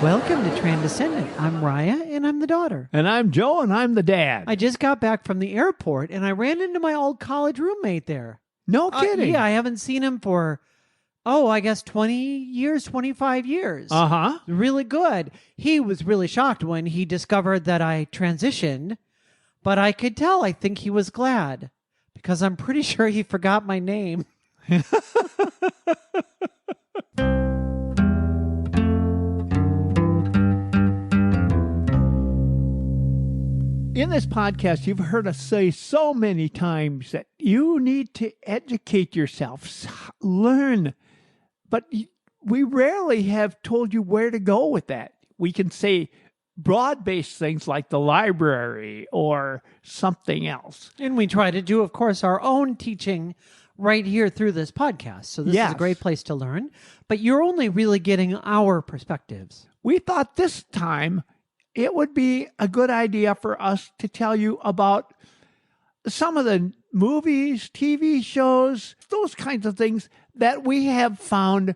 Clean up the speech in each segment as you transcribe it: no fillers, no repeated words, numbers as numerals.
Welcome to Transcendent. I'm Rya, and I'm the daughter. And I'm Joe, and I'm the dad. I just got back from the airport, and I ran into my old college roommate there. No kidding. Yeah, I haven't seen him for, I guess 20 years, 25 years. Uh-huh. Really good. He was really shocked when he discovered that I transitioned, but I could tell, I think he was glad, because I'm pretty sure he forgot my name. In this podcast, you've heard us say so many times that you need to educate yourself, learn, but we rarely have told you where to go with that. We can say broad-based things like the library or something else. And we try to do, of course, our own teaching right here through this podcast. So this is a great place to learn, but you're only really getting our perspectives. We thought this time it would be a good idea for us to tell you about some of the movies, TV shows, those kinds of things that we have found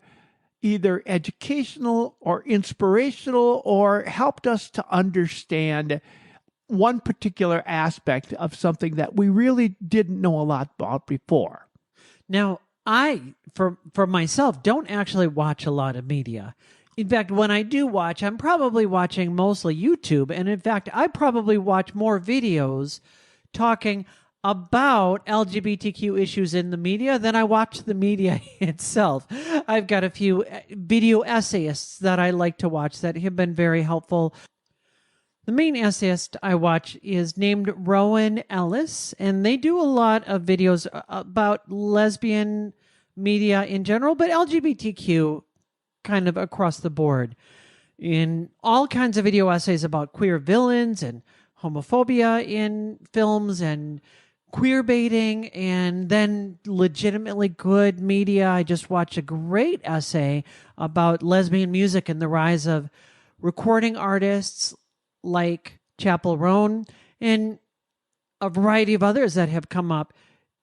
either educational or inspirational or helped us to understand one particular aspect of something that we really didn't know a lot about before. Now, I, for myself, don't actually watch a lot of media. In fact, when I do watch, I'm probably watching mostly YouTube. And in fact, I probably watch more videos talking about LGBTQ issues in the media than I watch the media itself. I've got a few video essayists that I like to watch that have been very helpful. The main essayist I watch is named Rowan Ellis, and they do a lot of videos about lesbian media in general, but LGBTQ kind of across the board, in all kinds of video essays about queer villains and homophobia in films and queer baiting, and then legitimately good media. I just watched a great essay about lesbian music and the rise of recording artists like Chappell Roan and a variety of others that have come up.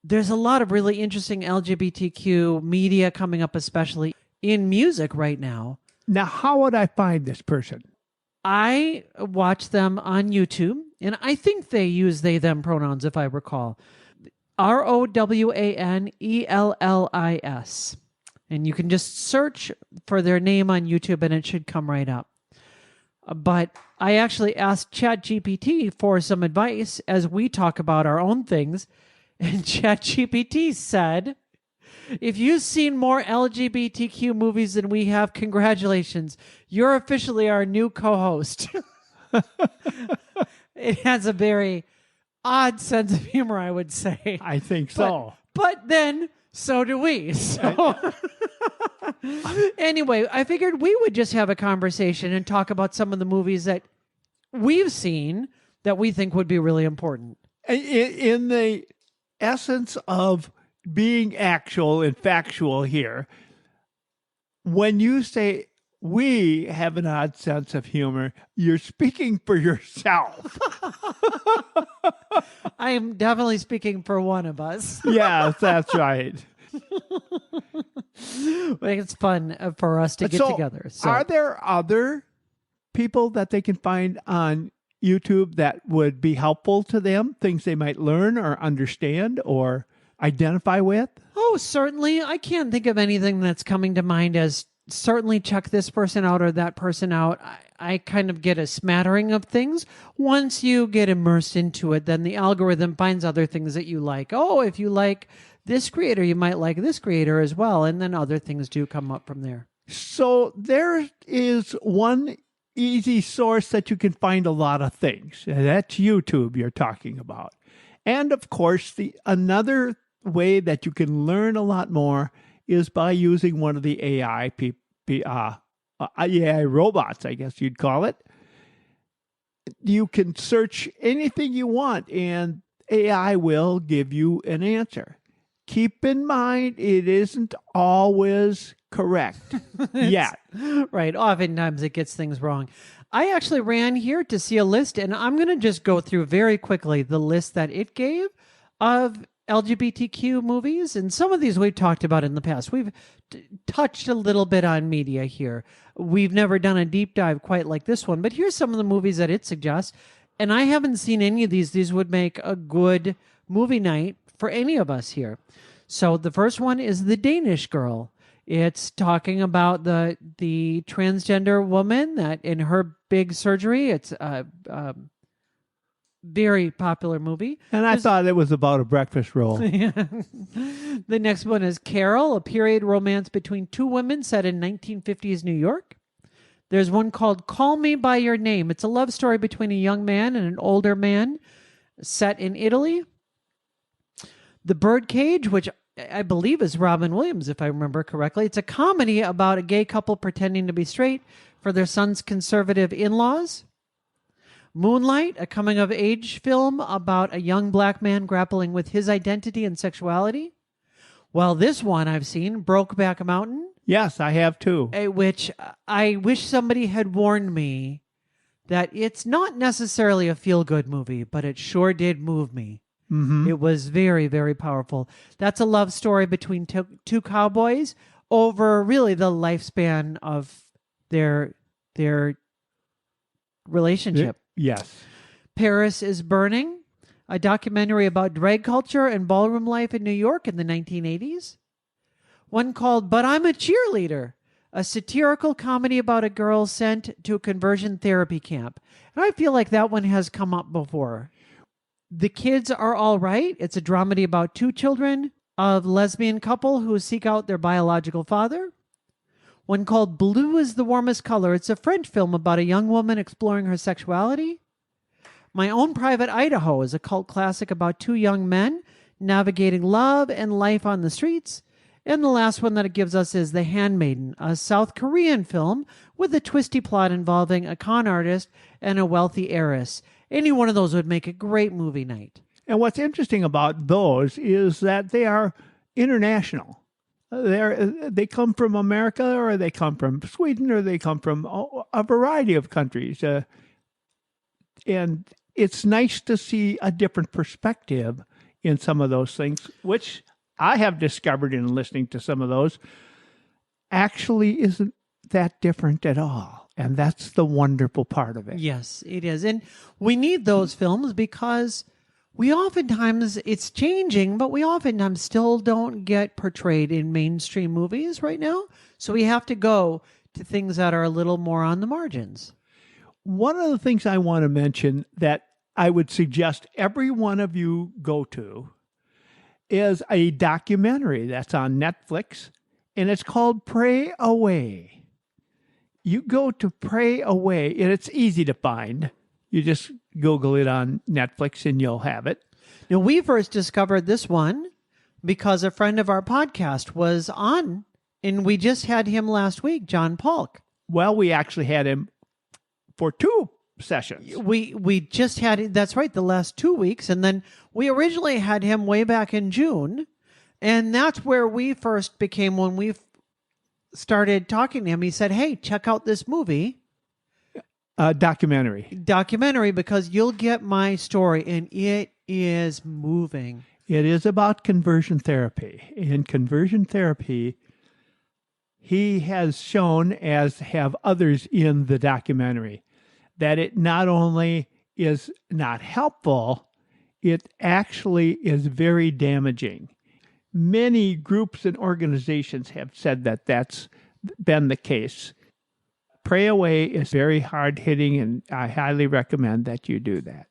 There's a lot of really interesting LGBTQ media coming up, especially in music right now. Now, how would I find this person? I watch them on YouTube, and I think they use they, them pronouns, if I recall. ROWANELLIS. And you can just search for their name on YouTube, and it should come right up. But I actually asked ChatGPT for some advice as we talk about our own things, and ChatGPT said, if you've seen more LGBTQ movies than we have, congratulations. You're officially our new co-host. It has a very odd sense of humor, I would say. I think so. But then, so do we. So anyway, I figured we would just have a conversation and talk about some of the movies that we've seen that we think would be really important. In the essence of being actual and factual here, when you say we have an odd sense of humor, you're speaking for yourself. I am definitely speaking for one of us. Yes, that's right. It's fun for us to get together. So. Are there other people that they can find on YouTube that would be helpful to them, things they might learn or understand or identify with? Oh, certainly. I can't think of anything that's coming to mind as certainly check this person out or that person out. I kind of get a smattering of things. Once you get immersed into it, then the algorithm finds other things that you like. Oh, if you like this creator, you might like this creator as well. And then other things do come up from there. So there is one easy source that you can find a lot of things. That's YouTube you're talking about. And of course, another way that you can learn a lot more is by using one of the AI robots, I guess you'd call it. You can search anything you want and AI will give you an answer. Keep in mind, it isn't always correct yet. Right. Oftentimes it gets things wrong. I actually ran here to see a list, and I'm going to just go through very quickly the list that it gave of LGBTQ movies, and some of these we've talked about in the past. We've touched a little bit on media here. We've never done a deep dive quite like this one, but here's some of the movies that it suggests. And I haven't seen any of these. These would make a good movie night for any of us here. So the first one is The Danish Girl. It's talking about the transgender woman that in her big surgery. It's a very popular movie. And I thought it was about a breakfast roll. The next one is Carol, a period romance between two women set in 1950s New York. There's one called Call Me By Your Name. It's a love story between a young man and an older man set in Italy. The Birdcage, which I believe is Robin Williams, if I remember correctly. It's a comedy about a gay couple pretending to be straight for their son's conservative in-laws. Moonlight, a coming-of-age film about a young black man grappling with his identity and sexuality. Well, this one I've seen, Brokeback Mountain. Yes, I have too. Which I wish somebody had warned me that it's not necessarily a feel-good movie, but it sure did move me. Mm-hmm. It was very, very powerful. That's a love story between two cowboys over really the lifespan of their relationship. Yes. Paris is Burning, a documentary about drag culture and ballroom life in New York in the 1980s. One called But I'm a Cheerleader, a satirical comedy about a girl sent to a conversion therapy camp. And I feel like that one has come up before. The Kids Are All Right. It's a dramedy about two children of lesbian couple who seek out their biological father. One called Blue is the Warmest Color. It's a French film about a young woman exploring her sexuality. My Own Private Idaho is a cult classic about two young men navigating love and life on the streets. And the last one that it gives us is The Handmaiden, a South Korean film with a twisty plot involving a con artist and a wealthy heiress. Any one of those would make a great movie night. And what's interesting about those is that they are international. They come from America, or they come from Sweden, or they come from a variety of countries. And it's nice to see a different perspective in some of those things, which I have discovered in listening to some of those actually isn't that different at all. And that's the wonderful part of it. Yes, it is. And we need those films because we oftentimes, it's changing, but we oftentimes still don't get portrayed in mainstream movies right now. So we have to go to things that are a little more on the margins. One of the things I want to mention that I would suggest every one of you go to is a documentary that's on Netflix, and it's called Pray Away. You go to Pray Away, and it's easy to find. You just Google it on Netflix, and you'll have it. Now, we first discovered this one because a friend of our podcast was on, and we just had him last week, John Polk. Well, we actually had him for 2 sessions. We just had, that's right, the last 2 weeks. And then we originally had him way back in June. And that's where we first became, when we started talking to him, he said, hey, check out this movie. Documentary, because you'll get my story. And it is moving. It is about conversion therapy. In conversion therapy, he has shown, as have others in the documentary, that it not only is not helpful, it actually is very damaging. Many groups and organizations have said that that's been the case. Pray Away is very hard-hitting, and I highly recommend that you do that.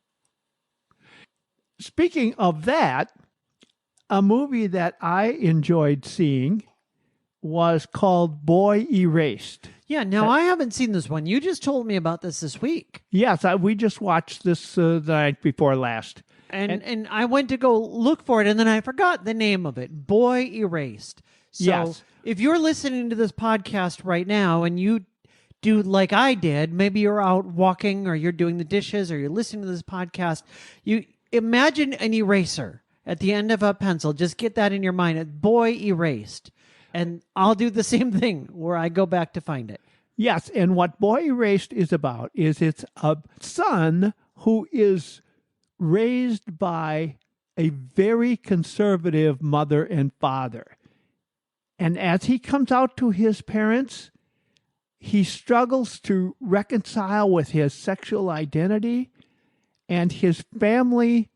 Speaking of that, a movie that I enjoyed seeing was called Boy Erased. Yeah, now I haven't seen this one. You just told me about this week. Yes, we just watched this the night before last. And I went to go look for it, and then I forgot the name of it. Boy Erased. So Yes. If you're listening to this podcast right now and you do like I did, maybe you're out walking or you're doing the dishes or you're listening to this podcast, you imagine an eraser at the end of a pencil. Just get that in your mind. Boy Erased. And I'll do the same thing where I go back to find it. Yes, and what Boy Erased is about is it's a son who is raised by a very conservative mother and father. And as he comes out to his parents, he struggles to reconcile with his sexual identity and his family's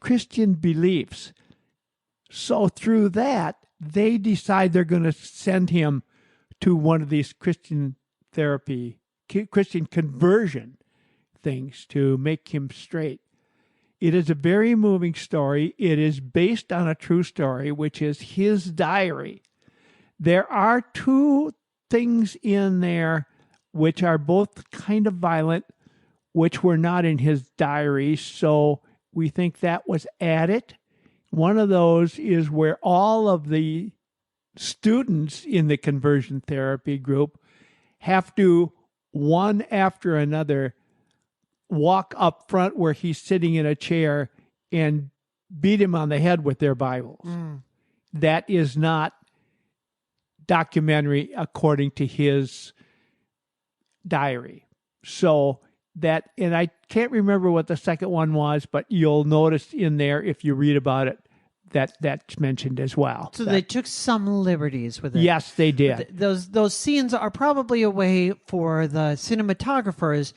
Christian beliefs. So through that, they decide they're going to send him to one of these Christian conversion things to make him straight. It is a very moving story. It is based on a true story, which is his diary. There are two things in there which are both kind of violent, which were not in his diary, so we think that was added. One of those is where all of the students in the conversion therapy group have to, one after another, walk up front where he's sitting in a chair and beat him on the head with their Bibles. That is not documentary according to his diary. So that, and I can't remember what the second one was, but you'll notice in there, if you read about it, that's mentioned as well. So they took some liberties with it. Yes, they did. Those scenes are probably a way for the cinematographers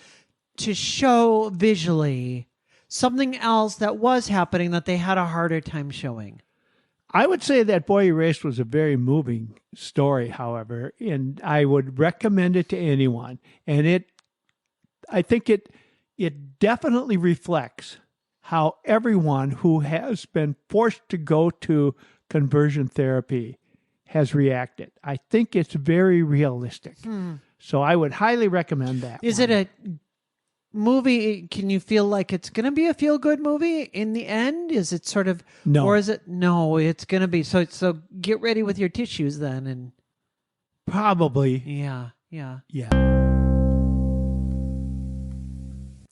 to show visually something else that was happening that they had a harder time showing. I would say that Boy Erased was a very moving story, however, and I would recommend it to anyone. And I think it definitely reflects how everyone who has been forced to go to conversion therapy has reacted. I think it's very realistic. So I would highly recommend that. Is it a movie? Can you feel like it's going to be a feel-good movie in the end? Is it sort of... No. Or is it... No, it's going to be... So get ready with your tissues then. And Probably. Yeah.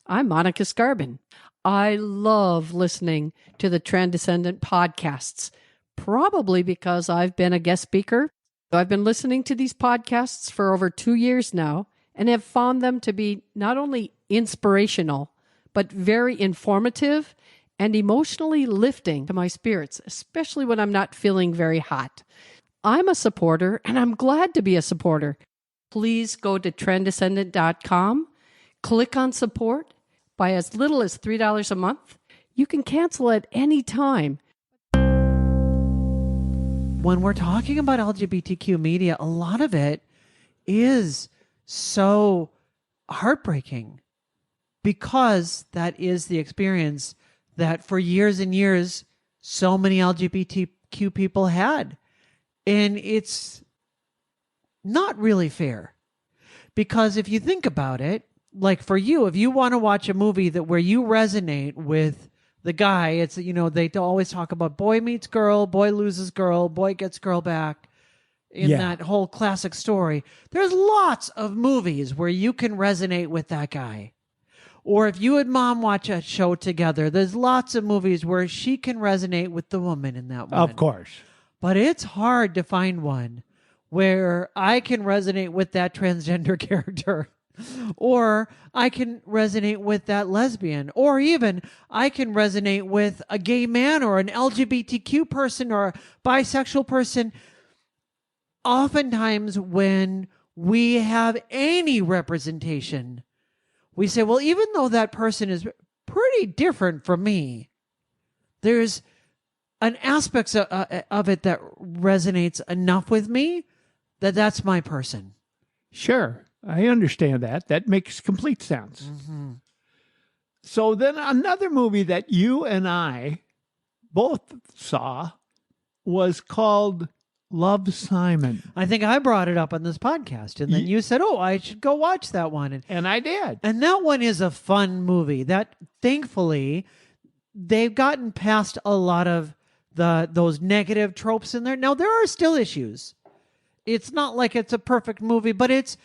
I'm Monica Scarbin. I love listening to the Transcendent podcasts, probably because I've been a guest speaker. I've been listening to these podcasts for over 2 years now and have found them to be not only inspirational, but very informative and emotionally lifting to my spirits, especially when I'm not feeling very hot. I'm a supporter, and I'm glad to be a supporter. Please go to transcendent.com, click on support. By as little as $3 a month, you can cancel at any time. When we're talking about LGBTQ media, a lot of it is so heartbreaking because that is the experience that for years and years, so many LGBTQ people had. And it's not really fair because if you think about it, like for you, if you want to watch a movie where you resonate with the guy, it's, they always talk about boy meets girl, boy loses girl, boy gets girl back in that whole classic story. There's lots of movies where you can resonate with that guy. Or if you and mom watch a show together, there's lots of movies where she can resonate with the woman in that one. Of course. But it's hard to find one where I can resonate with that transgender character. Or I can resonate with that lesbian, or even I can resonate with a gay man or an LGBTQ person or a bisexual person. Oftentimes when we have any representation, we say, well, even though that person is pretty different from me, there's an aspect of it that resonates enough with me that's my person. Sure. I understand that. That makes complete sense. Mm-hmm. So then another movie that you and I both saw was called Love, Simon. I think I brought it up on this podcast, and then you said, oh, I should go watch that one. And I did. And that one is a fun movie. That, thankfully, they've gotten past a lot of those negative tropes in there. Now, there are still issues. It's not like it's a perfect movie, but it's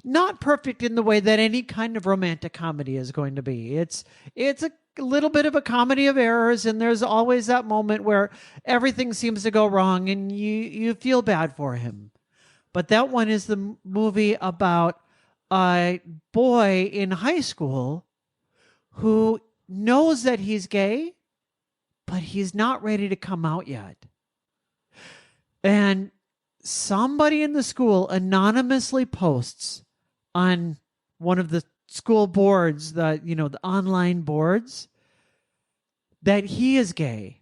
not perfect in the way that any kind of romantic comedy is going to be. It's a little bit of a comedy of errors, and there's always that moment where everything seems to go wrong and you feel bad for him. But that one is the movie about a boy in high school who knows that he's gay, but he's not ready to come out yet. And somebody in the school anonymously posts on one of the school boards, the online boards, that he is gay.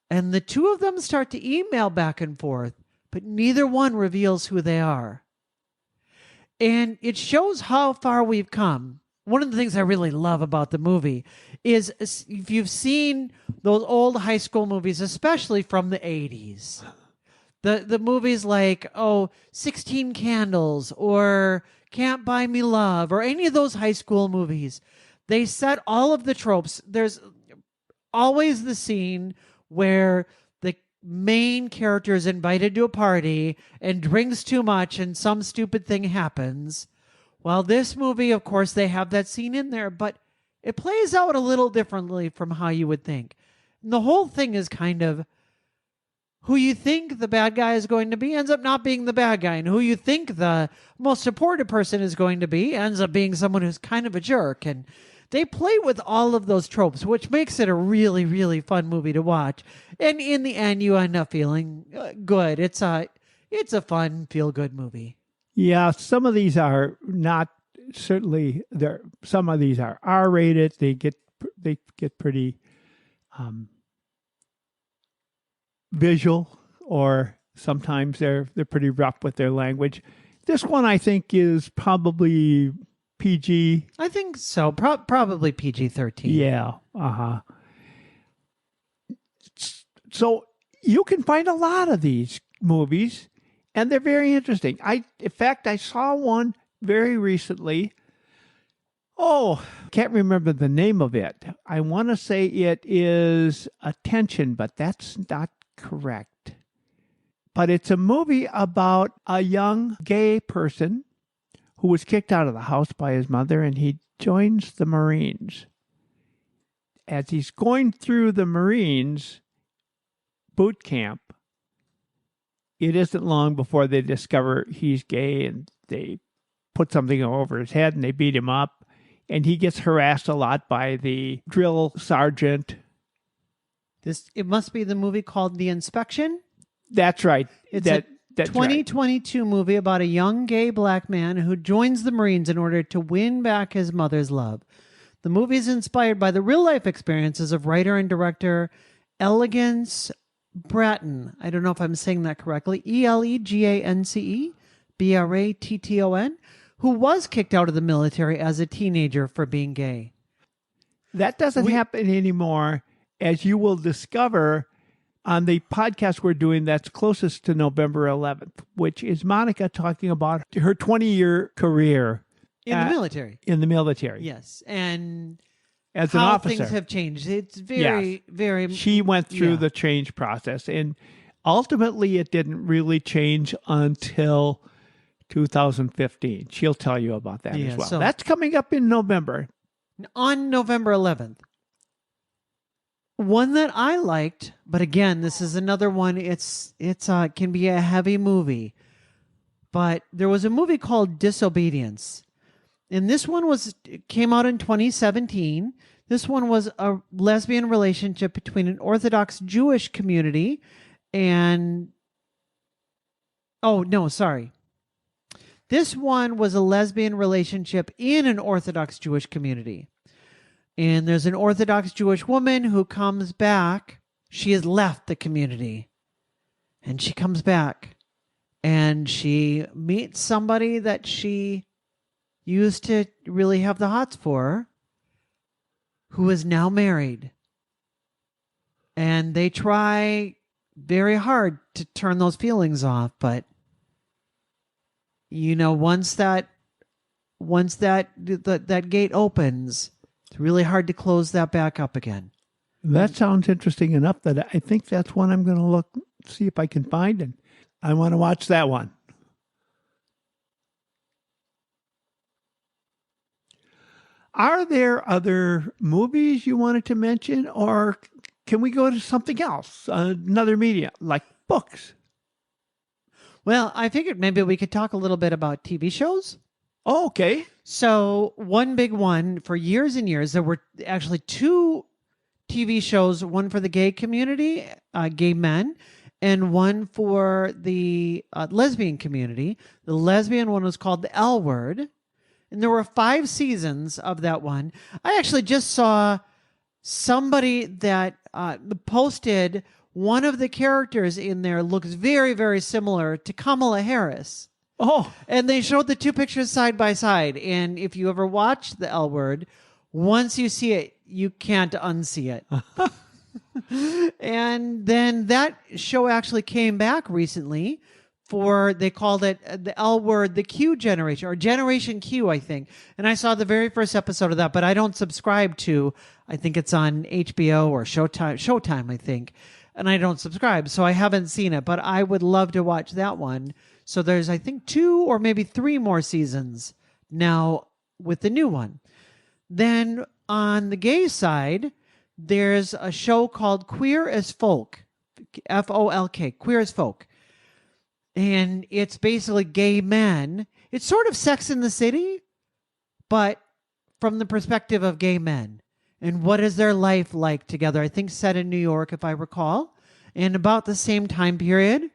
And the two of them start to email back and forth, but neither one reveals who they are. And it shows how far we've come. One of the things I really love about the movie is if you've seen those old high school movies, especially from the 80s, the movies like, 16 Candles or Can't Buy Me Love or any of those high school movies, they set all of the tropes. There's always the scene where the main character is invited to a party and drinks too much and some stupid thing happens. Well, this movie, of course, they have that scene in there, but it plays out a little differently from how you would think. And the whole thing is kind of who you think the bad guy is going to be ends up not being the bad guy, and who you think the most supportive person is going to be ends up being someone who's kind of a jerk. And they play with all of those tropes, which makes it a really, really fun movie to watch. And in the end, you end up feeling good. It's a fun, feel-good movie. Yeah, some of these are not certainly there. Some of these are R-rated. They get pretty visual, or sometimes they're pretty rough with their language. This one I think is probably PG. I think so. Probably PG-13. Yeah. So you can find a lot of these movies, and they're very interesting. In fact, I saw one very recently. Can't remember the name of it. I want to say it is Attention, but that's not correct. But it's a movie about a young gay person who was kicked out of the house by his mother, and he joins the Marines. As he's going through the Marines boot camp, it isn't long before they discover he's gay, and they put something over his head and they beat him up, and he gets harassed a lot by the drill sergeant. It must be the movie called The Inspection. That's right. It's a 2022 movie about a young gay black man who joins the Marines in order to win back his mother's love. The movie is inspired by the real-life experiences of writer and director Elegance Bratton. I don't know if I'm saying that correctly. Elegance Bratton, who was kicked out of the military as a teenager for being gay. That doesn't happen anymore, as you will discover on the podcast we're doing that's closest to November 11th, which is Monica talking about her 20-year career in the military. In the military. Yes. And as an officer. Things have changed. It's very, very... She went through the change process, and ultimately it didn't really change until 2015. She'll tell you about that as well. So that's coming up in November. On November 11th. One that I liked, but again, this is another one. It can be a heavy movie, but there was a movie called Disobedience, and this one came out in 2017. This one was a lesbian relationship between an Orthodox Jewish community and this one was a lesbian relationship in an Orthodox Jewish community. And there's an Orthodox Jewish woman who comes back. She has left the community. And she comes back. And she meets somebody that she used to really have the hots for, who is now married. And they try very hard to turn those feelings off. But, once that gate opens, it's really hard to close that back up again. That sounds interesting enough that I think that's one I'm going to see if I can find, and I want to watch that one. Are there other movies you wanted to mention, or can we go to something else, another media, like books? Well, I figured maybe we could talk a little bit about TV shows. Oh, okay. So one big one for years and years, there were actually two TV shows, one for the gay community, gay men, and one for the lesbian community. The lesbian one was called The L Word, and there were 5 seasons of that one. I actually just saw somebody that posted one of the characters in there looks very, very similar to Kamala Harris. Oh, And they showed the 2 pictures side by side. And if you ever watch The L Word, once you see it, you can't unsee it. And then that show actually came back recently they called it The L Word, the Q Generation, or Generation Q, I think. And I saw the very first episode of that, but I don't subscribe to, I think it's on HBO or Showtime, I think. And I don't subscribe, so I haven't seen it, but I would love to watch that one. So there's, I think, 2 or maybe 3 more seasons now with the new one. Then on the gay side, there's a show called Queer as Folk, Folk, Queer as Folk. And it's basically gay men. It's sort of Sex in the City, but from the perspective of gay men. And what is their life like together? I think set in New York, if I recall, and about the same time period.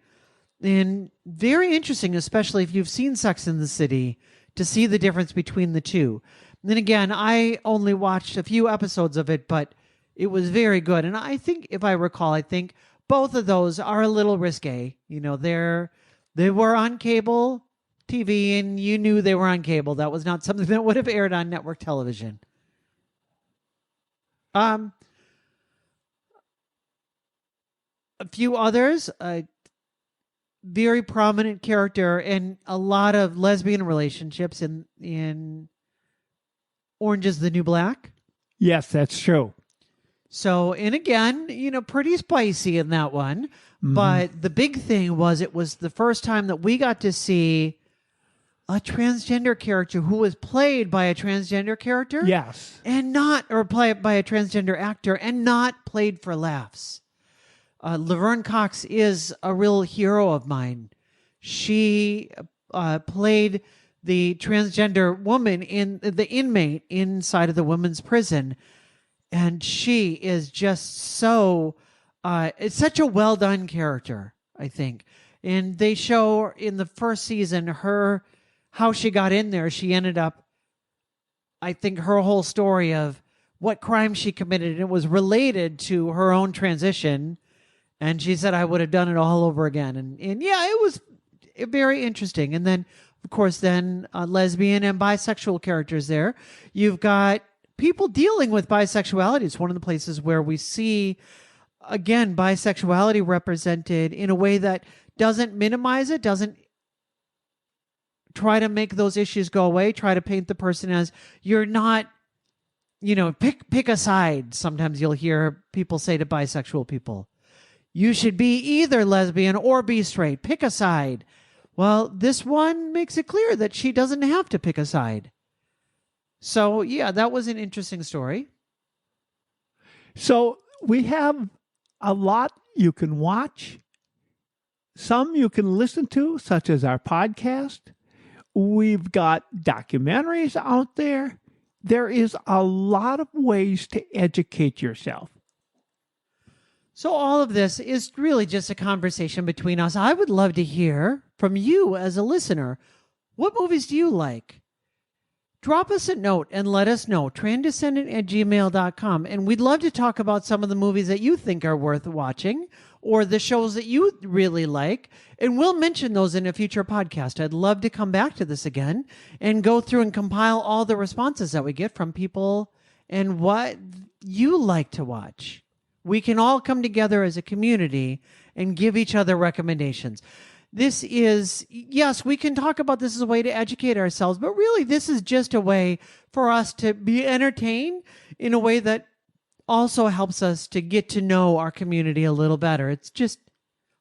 And very interesting, especially if you've seen Sex in the City, to see the difference between the two. And then again, I only watched a few episodes of it, but it was very good. And I think, if I recall, I think both of those are a little risque. You know, they were on cable TV, and you knew they were on cable. That was not something that would have aired on network television. A few others, very prominent character and a lot of lesbian relationships in Orange is the New Black. yes, that's true. So, and again, pretty spicy in that one. Mm-hmm. But the big thing was it was the first time that we got to see a transgender character who was played by a transgender character. Yes. Or played by a transgender actor and not played for laughs. Laverne Cox is a real hero of mine. She played the transgender woman the inmate inside of the women's prison. And she is just it's such a well done character, I think. And they show in the first season how she got in there. She ended up, I think, her whole story of what crime she committed, and it was related to her own transition. And she said, I would have done it all over again. And yeah, it was very interesting. And then, of course, lesbian and bisexual characters there. You've got people dealing with bisexuality. It's one of the places where we see, again, bisexuality represented in a way that doesn't minimize it, doesn't try to make those issues go away, try to paint the person as you're not, pick a side. Sometimes you'll hear people say to bisexual people, you should be either lesbian or be straight. Pick a side. Well, this one makes it clear that she doesn't have to pick a side. So, yeah, that was an interesting story. So we have a lot you can watch. Some you can listen to, such as our podcast. We've got documentaries out there. There is a lot of ways to educate yourself. So all of this is really just a conversation between us. I would love to hear from you as a listener. What movies do you like? Drop us a note and let us know, transcendent@gmail.com. And we'd love to talk about some of the movies that you think are worth watching or the shows that you really like. And we'll mention those in a future podcast. I'd love to come back to this again and go through and compile all the responses that we get from people and what you like to watch. We can all come together as a community and give each other recommendations. This is, yes, we can talk about this as a way to educate ourselves, but really this is just a way for us to be entertained in a way that also helps us to get to know our community a little better. It's just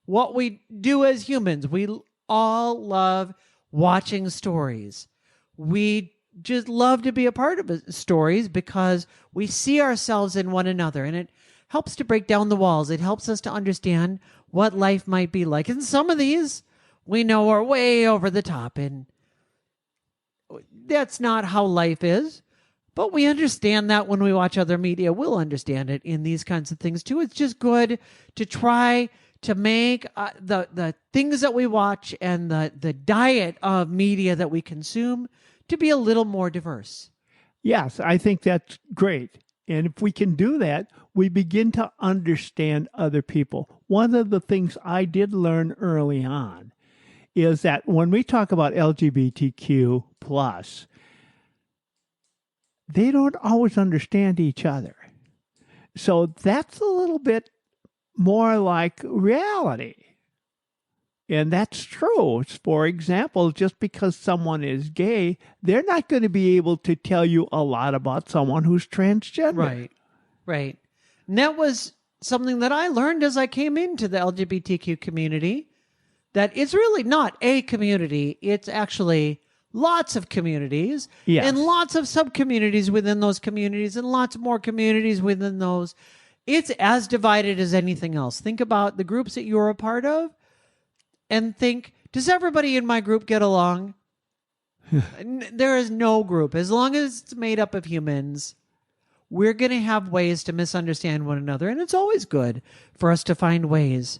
what we do as humans. We all love watching stories. We just love to be a part of stories because we see ourselves in one another, and it helps to break down the walls. It helps us to understand what life might be like. And some of these we know are way over the top, and that's not how life is. But we understand that when we watch other media, we'll understand it in these kinds of things too. It's just good to try to make the things that we watch and the diet of media that we consume to be a little more diverse. Yes, I think that's great. And if we can do that, we begin to understand other people. One of the things I did learn early on is that when we talk about LGBTQ plus, they don't always understand each other. So that's a little bit more like reality. And that's true. For example, just because someone is gay, they're not going to be able to tell you a lot about someone who's transgender. Right, right. And that was something that I learned as I came into the LGBTQ community, that it's really not a community. It's actually lots of communities Yes. and lots of sub-communities within those communities and lots more communities within those. It's as divided as anything else. Think about the groups that you're a part of and think, does everybody in my group get along? There is no group. As long as it's made up of humans, we're going to have ways to misunderstand one another. And it's always good for us to find ways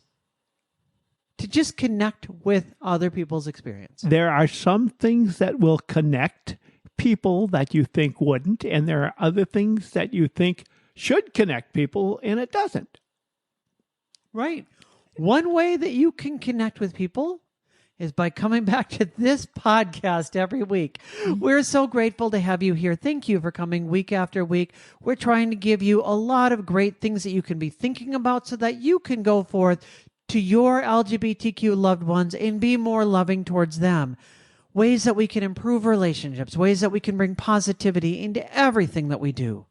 to just connect with other people's experience. There are some things that will connect people that you think wouldn't, and there are other things that you think should connect people, and it doesn't. Right. One way that you can connect with people is by coming back to this podcast every week. We're so grateful to have you here. Thank you for coming week after week. We're trying to give you a lot of great things that you can be thinking about so that you can go forth to your LGBTQ loved ones and be more loving towards them. Ways that we can improve relationships, ways that we can bring positivity into everything that we do.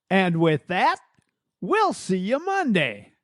And with that, we'll see you Monday.